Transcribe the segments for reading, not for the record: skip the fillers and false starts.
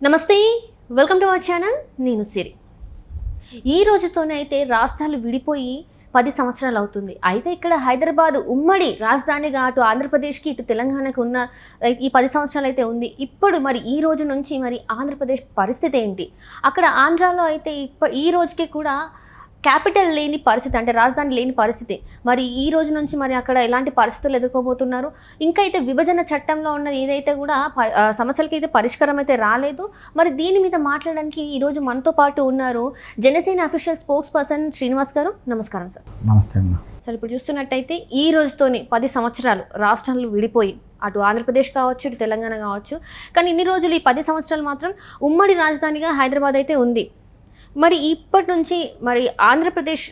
నమస్తే, welcome to our channel. నేను సిరి. ఈ రోజుతోనే అయితే రాష్ట్రాలు విడిపోయి 10 సంవత్సరాలు అవుతుంది. అయితే ఇక్కడ హైదరాబాద్ ఉమ్మడి రాజధానిగా అటు ఆంధ్రప్రదేశ్కి ఇటు తెలంగాణకు ఉన్న ఈ 10 సంవత్సరాలు అయితే ఉంది. ఇప్పుడు మరి ఈ రోజు నుంచి మరి ఆంధ్రప్రదేశ్ పరిస్థితి ఏంటి? అక్కడ ఆంధ్రాలో అయితే ఈ రోజుకి కూడా క్యాపిటల్ లేని పరిస్థితి, అంటే రాజధాని లేని పరిస్థితి. మరి ఈ రోజు నుంచి మరి అక్కడ ఎలాంటి పరిస్థితులు ఎదుర్కోబోతున్నారు? ఇంకా అయితే విభజన చట్టంలో ఉన్న ఏదైతే కూడా సమస్యలకి అయితే పరిష్కారం అయితే రాలేదు. మరి దీని మీద మాట్లాడడానికి ఈరోజు మనతో పాటు ఉన్నారు Janasena official spokes person Srinivas గారు. నమస్కారం సార్. నమస్తే అన్న. సార్, ఇప్పుడు చూస్తున్నట్టయితే ఈ రోజుతోనే 10 సంవత్సరాలు రాష్ట్రాలు విడిపోయి, అటు ఆంధ్రప్రదేశ్ కావచ్చు, ఇటు తెలంగాణ కావచ్చు. కానీ ఇన్ని రోజులు ఈ 10 సంవత్సరాలు మాత్రం ఉమ్మడి రాజధానిగా హైదరాబాద్ అయితే ఉంది. మరి ఇప్పటి నుంచి మరి ఆంధ్రప్రదేశ్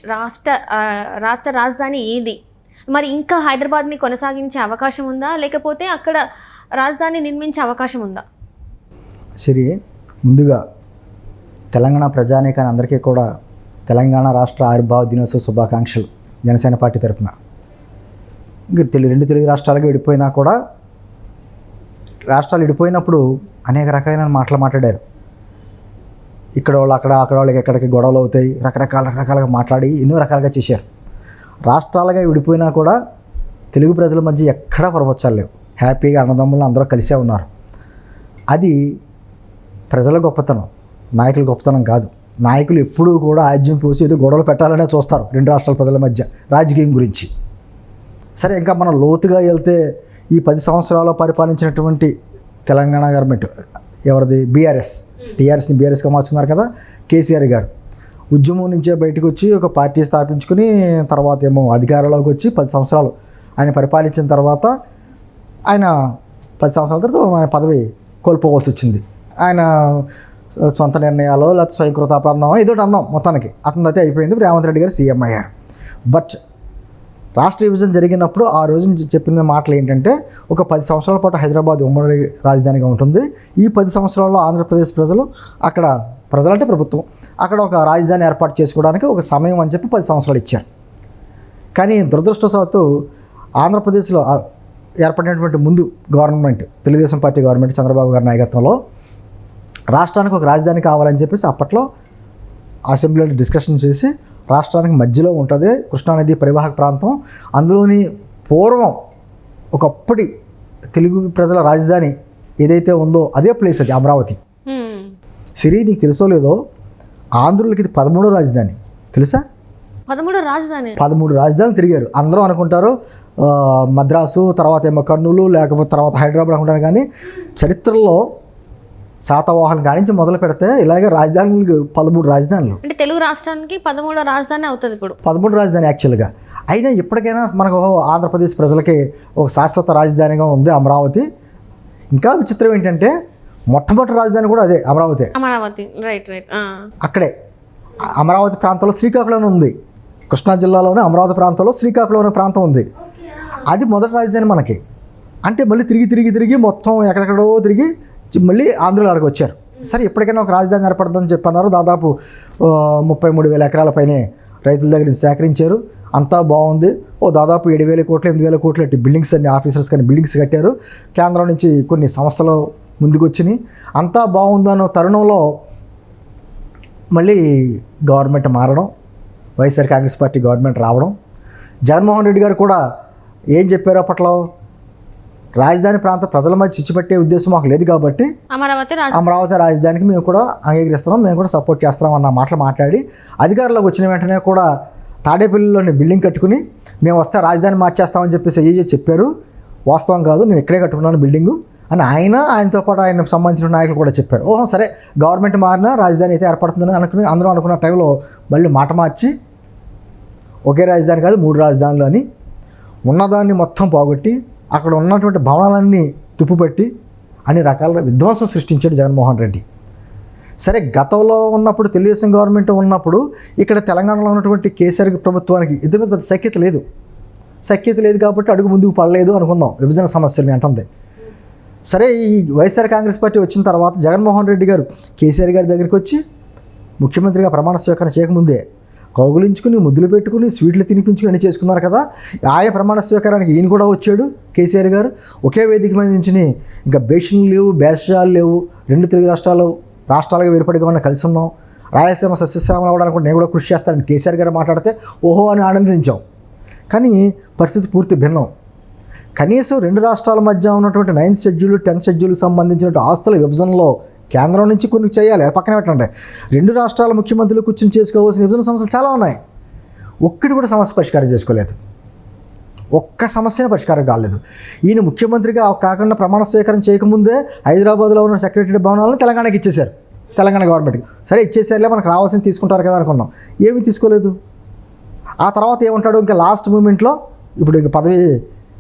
రాష్ట్ర రాజధాని ఏది? మరి ఇంకా హైదరాబాద్ని కొనసాగించే అవకాశం ఉందా, లేకపోతే అక్కడ రాజధాని నిర్మించే అవకాశం ఉందా? సరే, ముందుగా తెలంగాణ ప్రజానీకాన్ని అందరికీ కూడా తెలంగాణ రాష్ట్ర ఆవిర్భావ దినోత్సవ శుభాకాంక్షలు జనసేన పార్టీ తరఫున. ఇంకా రెండు తెలుగు రాష్ట్రాలుగా విడిపోయినా కూడా రాష్ట్రాలు విడిపోయినప్పుడు అనేక రకాలైన మాటలు మాట్లాడారు. ఇక్కడ వాళ్ళు అక్కడ వాళ్ళకి ఎక్కడికి గొడవలు అవుతాయి, రకరకాలుగా మాట్లాడి ఎన్నో రకాలుగా చేశారు. రాష్ట్రాలుగా విడిపోయినా కూడా తెలుగు ప్రజల మధ్య ఎక్కడా పొరపచ్చాలు లేవు. హ్యాపీగా అన్నదమ్ములు అందరూ కలిసే ఉన్నారు. అది ప్రజల గొప్పతనం, నాయకుల గొప్పతనం కాదు. నాయకులు ఎప్పుడూ కూడా ఆజ్యం పోసి ఏదో గొడవలు పెట్టాలనే చూస్తారు రెండు రాష్ట్రాల ప్రజల మధ్య రాజకీయం గురించి. సరే, ఇంకా మనం లోతుగా వెళ్తే ఈ 10 సంవత్సరాలు పరిపాలించినటువంటి తెలంగాణ గవర్నమెంట్ ఎవరిది? టీఆర్ఎస్ని బీఆర్ఎస్గా మార్చున్నారు కదా కేసీఆర్ గారు. ఉద్యమం నుంచే బయటకు వచ్చి ఒక పార్టీ స్థాపించుకుని తర్వాత ఏమో అధికారంలోకి వచ్చి 10 సంవత్సరాలు ఆయన పరిపాలించిన తర్వాత ఆయన 10 సంవత్సరాల తర్వాత ఆయన పదవి కోల్పోవాల్సి వచ్చింది. ఆయన సొంత నిర్ణయాలు లేకపోతే స్వయంకృత అపరాధం ఏదో అందాం, మొత్తానికి అతని అయితే అయిపోయింది. రేవంత్ రెడ్డి గారు సీఎం అయ్యారు. బట్ రాష్ట్ర విభజన జరిగినప్పుడు ఆ రోజు చెప్పిన మాటలు ఏంటంటే, ఒక 10 సంవత్సరాల పాటు హైదరాబాద్ ఉమ్మడి రాజధానిగా ఉంటుంది. ఈ 10 సంవత్సరాల్లో ఆంధ్రప్రదేశ్ ప్రజలు, అక్కడ ప్రజలంటే ప్రభుత్వం, అక్కడ ఒక రాజధాని ఏర్పాటు చేసుకోవడానికి ఒక సమయం అని చెప్పి 10 సంవత్సరాలు ఇచ్చారు. కానీ దురదృష్టవశాత్తు ఆంధ్రప్రదేశ్లో ఏర్పడినటువంటి ముందు government, Telugu Desam party government Chandrababu గారి నాయకత్వంలో రాష్ట్రానికి ఒక రాజధాని కావాలని చెప్పేసి అప్పట్లో అసెంబ్లీలో డిస్కషన్ చేసి, రాష్ట్రానికి మధ్యలో ఉంటుంది కృష్ణానది పరివాహక ప్రాంతం, అందులోని పూర్వం ఒకప్పటి తెలుగు ప్రజల రాజధాని ఏదైతే ఉందో అదే ప్లేస్ అది అమరావతి. సిరి, నీకు తెలుసో లేదో ఆంధ్రులకి ఇది 13వ రాజధాని, తెలుసా? 13 రాజధానులు తిరిగారు. అందరూ అనుకుంటారు మద్రాసు, తర్వాత ఏమో కర్నూలు, లేకపోతే తర్వాత హైదరాబాద్ అనుకుంటారు. కానీ చరిత్రలో శాతవాహనం కానించి మొదలు పెడితే ఇలాగే రాజధానులు 13 రాజధానులు. అంటే తెలుగు రాష్ట్రానికి 13వ రాజధాని అవుతుంది ఇప్పుడు. 13 రాజధాని యాక్చువల్గా. అయినా ఇప్పటికైనా మనకు ఆంధ్రప్రదేశ్ ప్రజలకి ఒక శాశ్వత రాజధానిగా ఉంది అమరావతి. ఇంకా విచిత్రం ఏంటంటే మొట్టమొదటి రాజధాని కూడా అదే అమరావతి. రైట్. అక్కడే అమరావతి ప్రాంతంలో శ్రీకాకుళం ఉంది. కృష్ణా జిల్లాలోనే అమరావతి ప్రాంతంలో శ్రీకాకుళం అనే ప్రాంతం ఉంది. అది మొదటి రాజధాని మనకి. అంటే మళ్ళీ తిరిగి మొత్తం ఎక్కడెక్కడో తిరిగి మళ్ళీ ఆంధ్రలో అక్కడికి వచ్చారు. సరే, ఎప్పటికైనా ఒక రాజధాని ఏర్పడుతుందని చెప్పన్నారు. దాదాపు 33,000 ఎకరాల పైనే రైతుల దగ్గర నుంచి సేకరించారు. అంతా బాగుంది. దాదాపు 7,000 కోట్లు 8,000 కోట్లు బిల్డింగ్స్ అన్ని ఆఫీసర్స్ కానీ బిల్డింగ్స్ కట్టారు. కేంద్రం నుంచి కొన్ని సంస్థలు ముందుకు వచ్చినాయి. అంతా బాగుందన్న తరుణంలో మళ్ళీ గవర్నమెంట్ మారడం, వైఎస్ఆర్ కాంగ్రెస్ పార్టీ గవర్నమెంట్ రావడం, జగన్మోహన్ రెడ్డి గారు కూడా ఏం చెప్పారు అప్పట్లో, రాజధాని ప్రాంత ప్రజల మధ్య చిచ్చుపెట్టే ఉద్దేశం మాకు లేదు కాబట్టి అమరావతి రాజధానికి మేము కూడా అంగీకరిస్తున్నాం, మేము కూడా సపోర్ట్ చేస్తున్నాం అన్న మాటలు మాట్లాడి అధికారంలోకి వచ్చిన వెంటనే కూడా తాడేపల్లిలోని బిల్డింగ్ కట్టుకుని మేము వస్తే రాజధాని మార్చేస్తామని చెప్పేసి చెప్పారు. వాస్తవం కాదు, నేను ఇక్కడే కట్టుకున్నాను బిల్డింగు అని ఆయనతో పాటు ఆయనకు సంబంధించిన నాయకులు కూడా చెప్పారు. సరే, గవర్నమెంట్ మారినా రాజధాని అయితే ఏర్పడుతుందని అందరూ అనుకున్న టైంలో మళ్ళీ మాట మార్చి ఒకే రాజధాని కాదు 3 రాజధానులు అని ఉన్నదాన్ని మొత్తం పోగొట్టి అక్కడ ఉన్నటువంటి భవనాలన్నీ తుప్పుపట్టి అన్ని రకాల విధ్వంసం సృష్టించాడు జగన్మోహన్ రెడ్డి. సరే, గతంలో ఉన్నప్పుడు తెలుగుదేశం గవర్నమెంట్ ఉన్నప్పుడు ఇక్కడ తెలంగాణలో ఉన్నటువంటి కేసీఆర్ ప్రభుత్వానికి ఇద్దరి మీద పెద్ద సఖ్యత లేదు కాబట్టి అడుగు ముందుకు పడలేదు అనుకుందాం, విభజన సమస్యల్ని అంటుంది. సరే, ఈ వైఎస్ఆర్ కాంగ్రెస్ పార్టీ వచ్చిన తర్వాత జగన్మోహన్ రెడ్డి గారు కేసీఆర్ గారి దగ్గరికి వచ్చి ముఖ్యమంత్రిగా ప్రమాణ స్వీకారం చేయకముందే కౌగులించుకుని ముద్దులు పెట్టుకుని స్వీట్లు తినిపించుకుని అన్నీ చేసుకున్నారు కదా. ఆయన ప్రమాణ స్వీకారానికి ఈయన కూడా వచ్చాడు కేసీఆర్ గారు. ఒకే వేదిక మీద నుంచి ఇంకా బేషన్లు లేవు, బేషాలు లేవు, రెండు తెలుగు రాష్ట్రాలుగా వేరుపడిగా ఉన్న కలిసి ఉన్నాం, రాయలసీమ సస్యశ్యామలు అవ్వడానికి కూడా నేను కూడా కృషి చేస్తానని కేసీఆర్ గారు మాట్లాడితే ఓహో అని ఆనందించాం. కానీ పరిస్థితి పూర్తి భిన్నం. కనీసం రెండు రాష్ట్రాల మధ్య ఉన్నటువంటి 9th షెడ్యూల్ 10th షెడ్యూల్కి సంబంధించిన ఆస్తుల విభజనలో కేంద్రం నుంచి కొన్ని చేయాలి, అది పక్కన పెట్టండి. రెండు రాష్ట్రాల ముఖ్యమంత్రులు కూర్చొని చేసుకోవాల్సిన విభజన సమస్యలు చాలా ఉన్నాయి. ఒక్కటి కూడా సమస్య పరిష్కారం చేసుకోలేదు. ఒక్క సమస్యనే పరిష్కారం కాలేదు. ఈయన ముఖ్యమంత్రిగా కాకుండా ప్రమాణ స్వీకారం చేయకముందే హైదరాబాద్లో ఉన్న సెక్రటరీ భవనాలను తెలంగాణకి ఇచ్చేశారు, తెలంగాణ గవర్నమెంట్కి. సరే ఇచ్చేసారులే, మనకు రావాల్సింది తీసుకుంటారు కదా అనుకున్నాం. ఏమీ తీసుకోలేదు. ఆ తర్వాత ఏమంటాడు, ఇంకా లాస్ట్ మూమెంట్లో ఇప్పుడు ఇంక పదవి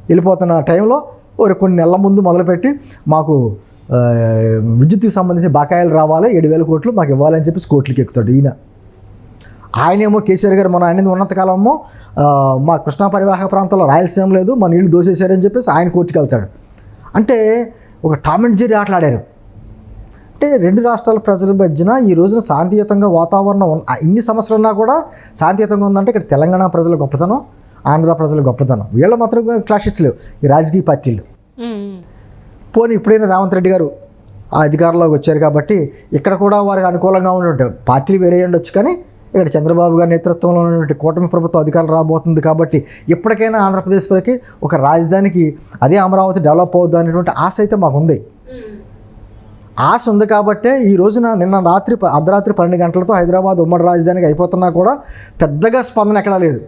వెళ్ళిపోతున్న టైంలో కొన్ని నెలల ముందు మొదలుపెట్టి మాకు విద్యుత్కి సంబంధించి బకాయిలు రావాలి, 7,000 కోట్లు మాకు ఇవ్వాలని చెప్పేసి కోర్టులకు ఎక్కుతాడు ఈయన. ఆయనేమో కేసీఆర్ గారు మన ఆయన ఉన్నంతకాలమో మా కృష్ణా పరివాహక ప్రాంతంలో రాయలసీమ లేదు, మా నీళ్లు దోసేశారని చెప్పేసి ఆయన కోర్టుకు వెళ్తాడు. అంటే ఒక టామ్ అండ్ జెర్రీ ఆటలాడారు. అంటే రెండు రాష్ట్రాల ప్రజల మధ్యన ఈ రోజున శాంతియుతంగా వాతావరణం ఇన్ని సమస్యలు ఉన్నా కూడా శాంతియుతంగా ఉందంటే ఇక్కడ తెలంగాణ ప్రజల గొప్పతనం, ఆంధ్ర ప్రజల గొప్పతనం. వీళ్ళ మాత్రం క్లాషెస్ లేవు ఈ రాజకీయ పార్టీలు. పోనీ ఇప్పుడైనా రేవంత్ రెడ్డి గారు ఆ అధికారంలోకి వచ్చారు కాబట్టి ఇక్కడ కూడా వారికి అనుకూలంగా ఉండి పార్టీలు వేరే ఉండొచ్చు, కానీ ఇక్కడ చంద్రబాబు గారి నేతృత్వంలో ఉన్నటువంటి కూటమి ప్రభుత్వం అధికారం రాబోతుంది కాబట్టి ఇప్పటికైనా ఆంధ్రప్రదేశ్లోకి ఒక రాజధానికి అదే అమరావతి డెవలప్ అవుద్ది అనేటువంటి ఆశ అయితే మాకు ఉంది. ఆశ ఉంది కాబట్టే ఈ రోజున నిన్న అర్ధరాత్రి 12 గంటలతో హైదరాబాద్ ఉమ్మడి రాజధానికి అయిపోతున్నా కూడా పెద్దగా స్పందన ఎక్కడా లేదు.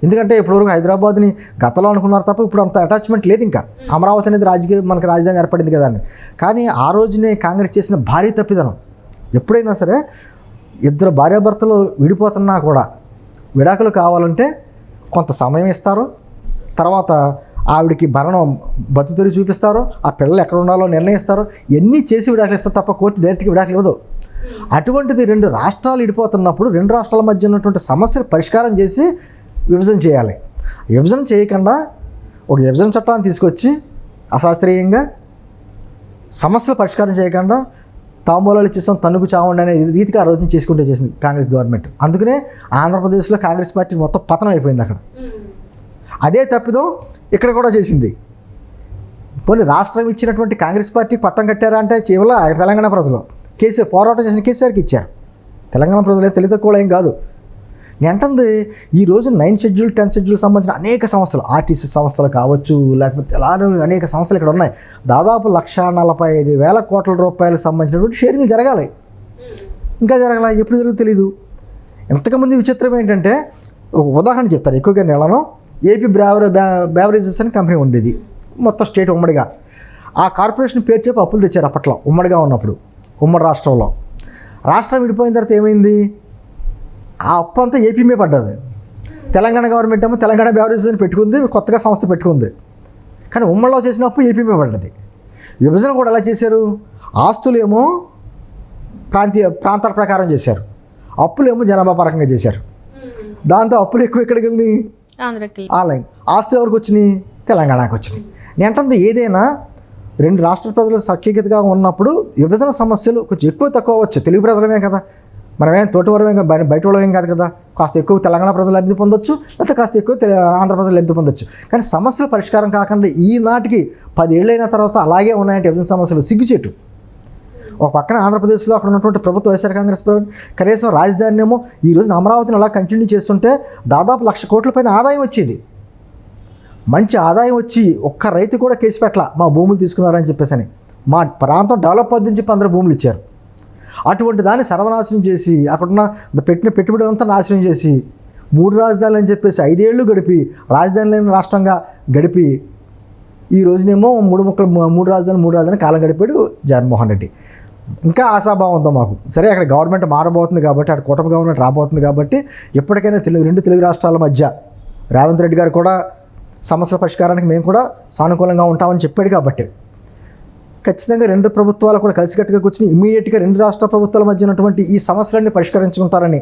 ఎందుకంటే ఇప్పటివరకు హైదరాబాద్ని గతంలో అనుకున్నారు తప్ప ఇప్పుడు అంత అటాచ్మెంట్ లేదు. ఇంకా అమరావతి అనేది మనకి రాజధాని ఏర్పడింది కదా అని. కానీ ఆ రోజునే కాంగ్రెస్ చేసిన భారీ తప్పిదనం. ఎప్పుడైనా సరే ఇద్దరు భార్యాభర్తలు విడిపోతున్నా కూడా విడాకులు కావాలంటే కొంత సమయం ఇస్తారు, తర్వాత ఆవిడికి భరణం బతుతెరి చూపిస్తారు, ఆ పిల్లలు ఎక్కడ ఉండాలో నిర్ణయిస్తారు, ఎన్ని చేసి విడాకులు ఇస్తారు తప్ప కోర్టు డైరెక్ట్గా విడాకులు ఇవ్వదు. అటువంటిది రెండు రాష్ట్రాలు విడిపోతున్నప్పుడు రెండు రాష్ట్రాల మధ్య ఉన్నటువంటి సమస్యలు పరిష్కారం చేసి విభజన చేయాలి. విభజన చేయకుండా ఒక విభజన చట్టాన్ని తీసుకొచ్చి అశాస్త్రీయంగా సమస్యలు పరిష్కారం చేయకుండా తాంబూలాలు ఇచ్చేసాం తన్నుకు చావండి అనే రీతికి ఆ రోజున చేసుకుంటూ చేసింది కాంగ్రెస్ గవర్నమెంట్. అందుకనే ఆంధ్రప్రదేశ్లో కాంగ్రెస్ పార్టీ మొత్తం పతనం అయిపోయింది అక్కడ. అదే తప్పిదం ఇక్కడ కూడా చేసింది. పోనీ రాష్ట్రం ఇచ్చినటువంటి కాంగ్రెస్ పార్టీకి పట్టం కట్టారా అంటే కేవలం తెలంగాణ ప్రజలు కేసీఆర్ పోరాటం చేసిన కేసీఆర్కి ఇచ్చారు. తెలంగాణ ప్రజలు తెలివి తక్కువ ఏం కాదు. నేను అంటుంది ఈ రోజు 9th షెడ్యూల్ 10th షెడ్యూల్ సంబంధించిన అనేక సంస్థలు, ఆర్టీసీ సంస్థలు కావచ్చు, లేకపోతే అలానే అనేక సంస్థలు ఇక్కడ ఉన్నాయి. దాదాపు 1,45,000 కోట్ల రూపాయలకు సంబంధించినటువంటి షేరింగ్లు జరగాలి, ఇంకా జరగాల. ఎప్పుడు జరుగుతుంది తెలీదు. ఇంతకుముందు విచిత్రం ఏంటంటే ఒక ఉదాహరణ చెప్తాను, ఎక్కువగా నెలను ఏపీ బ్యావరేజెస్ అని కంపెనీ ఉండేది మొత్తం స్టేట్ ఉమ్మడిగా. ఆ కార్పొరేషన్ పేరు చెప్పి అప్పులు తెచ్చారు అప్పట్లో ఉమ్మడిగా ఉన్నప్పుడు ఉమ్మడి రాష్ట్రంలో. రాష్ట్రం విడిపోయిన తర్వాత ఏమైంది, ఆ అప్పు అంతా ఏపీ మీద పడ్డది. తెలంగాణ గవర్నమెంట్ ఏమో తెలంగాణ బ్యావరేజెస్ అని పెట్టుకుంది, కొత్తగా సంస్థ పెట్టుకుంది. కానీ ఉమ్మడిలో చేసిన అప్పు ఏపీ మీద పడ్డది. విభజన కూడా ఎలా చేశారు, ఆస్తులేమో ప్రాంతాల ప్రకారం చేశారు, అప్పులేమో జనాభా పరంగా చేశారు. దాంతో అప్పులు ఎక్కువ ఎక్కడికి వెళ్ళినాయి, ఆన్లైన్. ఆస్తులు ఎవరికి వచ్చినాయి, తెలంగాణకు వచ్చినాయి. నేను అంటుంది ఏదైనా రెండు రాష్ట్ర ప్రజలు సఖ్యతగా ఉన్నప్పుడు విభజన సమస్యలు కొంచెం ఎక్కువ తక్కువ అవ్వచ్చు. తెలుగు ప్రజలమే కదా, మనమేం తోటివరమే బయట వాళ్ళేం కాదు కదా. కాస్త ఎక్కువ తెలంగాణ ప్రజలు లబ్ధి పొందొచ్చు, లేకపోతే కాస్త ఎక్కువ ఆంధ్ర ప్రజలు లబ్ధి పొందొచ్చు. కానీ సమస్యల పరిష్కారం కాకుండా ఈనాటికి 10 ఏళ్ళైన తర్వాత అలాగే ఉన్నాయంటే విభజన సమస్యలు సిగ్గుచేటు. ఒక పక్కన ఆంధ్రప్రదేశ్లో అక్కడ ఉన్నటువంటి ప్రభుత్వ వైఎస్ఆర్ కాంగ్రెస్ ప్రభుత్వం కనీసం రాజధాని ఏమో ఈ రోజున అమరావతిని అలా కంటిన్యూ చేస్తుంటే దాదాపు 1,00,000 కోట్ల పైన ఆదాయం వచ్చేది. మంచి ఆదాయం వచ్చి ఒక్క రైతు కూడా కేసు పెట్టాల మా భూములు తీసుకున్నారని చెప్పేసి అని. మా ప్రాంతం డెవలప్ అవుతుందని చెప్పి అందరూ భూములు ఇచ్చారు. అటువంటి దాన్ని సర్వనాశనం చేసి అక్కడున్న పెట్టిన పెట్టుబడి అంతా నాశనం చేసి 3 రాజధానులు అని చెప్పేసి 5 ఏళ్ళు గడిపి రాజధాని లేని రాష్ట్రంగా గడిపి ఈ రోజునేమో 3 రాజధాని కాలం గడిపాడు జగన్మోహన్ రెడ్డి. ఇంకా ఆశాభావంతో మాకు సరే అక్కడ గవర్నమెంట్ మారబోతుంది కాబట్టి అక్కడ కూటమి గవర్నమెంట్ రాబోతుంది కాబట్టి ఎప్పటికైనా రెండు తెలుగు రాష్ట్రాల మధ్య రేవంత్ రెడ్డి గారు కూడా సమస్యల పరిష్కారానికి మేము కూడా సానుకూలంగా ఉంటామని చెప్పాడు. కాబట్టి ఖచ్చితంగా రెండు ప్రభుత్వాలు కూడా కలిసికట్టుగా కూర్చుని ఇమీడియట్గా రెండు రాష్ట్ర ప్రభుత్వాల మధ్య ఉన్నటువంటి ఈ సమస్యలన్నీ పరిష్కరించుకుంటారని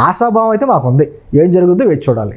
ఆశాభావం అయితే మాకుంది. ఏం జరుగుతుందో వేచి చూడాలి.